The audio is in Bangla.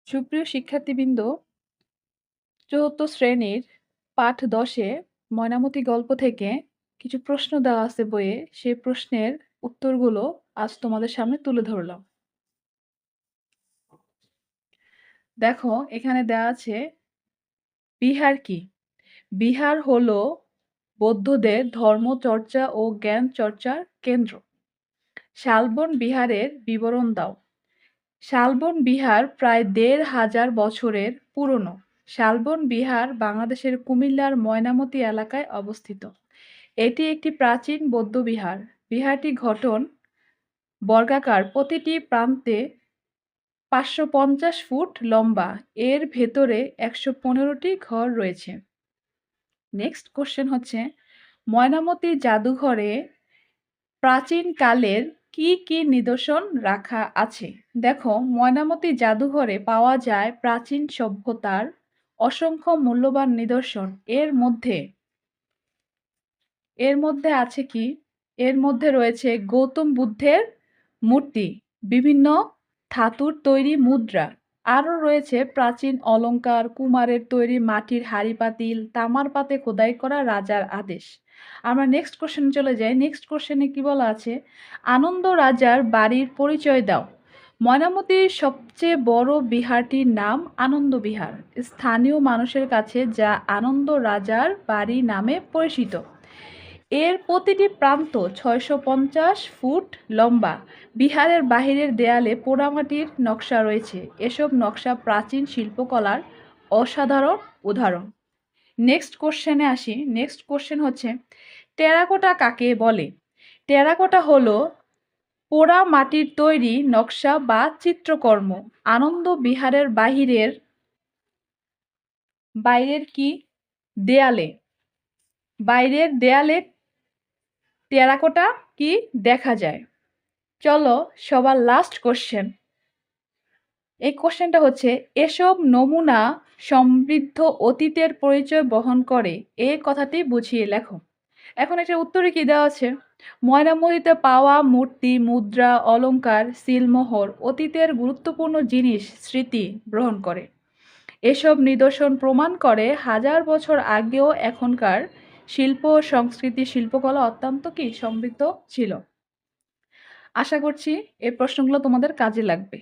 সুপ্রিয় শিক্ষার্থীবৃন্দ, চতুর্থ শ্রেণীর পাঠ 10-এ ময়নামতি গল্প থেকে কিছু প্রশ্ন দেওয়া আছে বইয়ে। সেই প্রশ্নের উত্তরগুলো আজ তোমাদের সামনে তুলে ধরলাম। দেখো, এখানে দেওয়া আছে বিহার কি? বিহার হলো বৌদ্ধদের ধর্মচর্চা ও জ্ঞান চর্চার কেন্দ্র। শালবন বিহারের বিবরণ দাও। শালবন বিহার প্রায় ১৫০০ বছরের পুরনো। শালবন বিহার বাংলাদেশের কুমিল্লার ময়নামতি এলাকায় অবস্থিত। এটি একটি প্রাচীন বৌদ্ধবিহার। বিহারটি গঠন বর্গাকার, প্রতিটি প্রান্তে ৫৫০ ফুট লম্বা। এর ভেতরে ১১৫টি ঘর রয়েছে। নেক্সট কোশ্চেন হচ্ছে, ময়নামতি জাদুঘরে প্রাচীনকালের কি কি নিদর্শন রাখা আছে? দেখো, ময়নামতি জাদুঘরে পাওয়া যায় প্রাচীন সভ্যতার অসংখ্য মূল্যবান নিদর্শন। এর মধ্যে আছে কি? এর মধ্যে রয়েছে গৌতম বুদ্ধের মূর্তি, বিভিন্ন ধাতুর তৈরি মুদ্রা, আরও রয়েছে প্রাচীন অলংকার, কুমারের তৈরি মাটির হাঁড়ি পাতিল, তামার পাতে খোদাই করা রাজার আদেশ। আমরা নেক্সট কোশ্চেনে চলে যাই। নেক্সট কোশ্চেনে কি বলা আছে? আনন্দ রাজার বাড়ির পরিচয় দাও। ময়নামতির সবচেয়ে বড় বিহারটির নাম আনন্দ বিহার, স্থানীয় মানুষের কাছে যা আনন্দ রাজার বাড়ি নামে পরিচিত। এর প্রতিটি প্রান্ত ৬৫০ ফুট লম্বা। বিহারের বাহিরের দেয়ালে পোড়ামাটির নকশা রয়েছে। এসব নকশা প্রাচীন শিল্পকলার অসাধারণ উদাহরণ। নেক্সট কোশ্চেনে আসি। নেক্সট কোশ্চেন হচ্ছে, টেরাকোটা কাকে বলে? টেরাকোটা হলো পোড়া মাটির তৈরি নকশা বা চিত্রকর্ম। আনন্দ বিহারের বাইরের কি দেয়ালে বাইরের দেয়ালে টেরাকোটা কি দেখা যায়? চলো, সবার লাস্ট কোশ্চেন। এই কোশ্চেনটা হচ্ছে, এসব নমুনা সমৃদ্ধ অতীতের পরিচয় বহন করে, এই কথাটি বুঝিয়ে লেখো। এখন একটা উত্তরে কি দেওয়া আছে? ময়নামতিতে পাওয়া মূর্তি, মুদ্রা, অলংকার, সিলমোহর অতীতের গুরুত্বপূর্ণ জিনিস, স্মৃতি বহন করে। এসব নিদর্শন প্রমাণ করে হাজার বছর আগেও এখনকার শিল্প, সংস্কৃতি, শিল্পকলা অত্যন্ত কি সমৃদ্ধ ছিল। আশা করছি এই প্রশ্নগুলো তোমাদের কাজে লাগবে।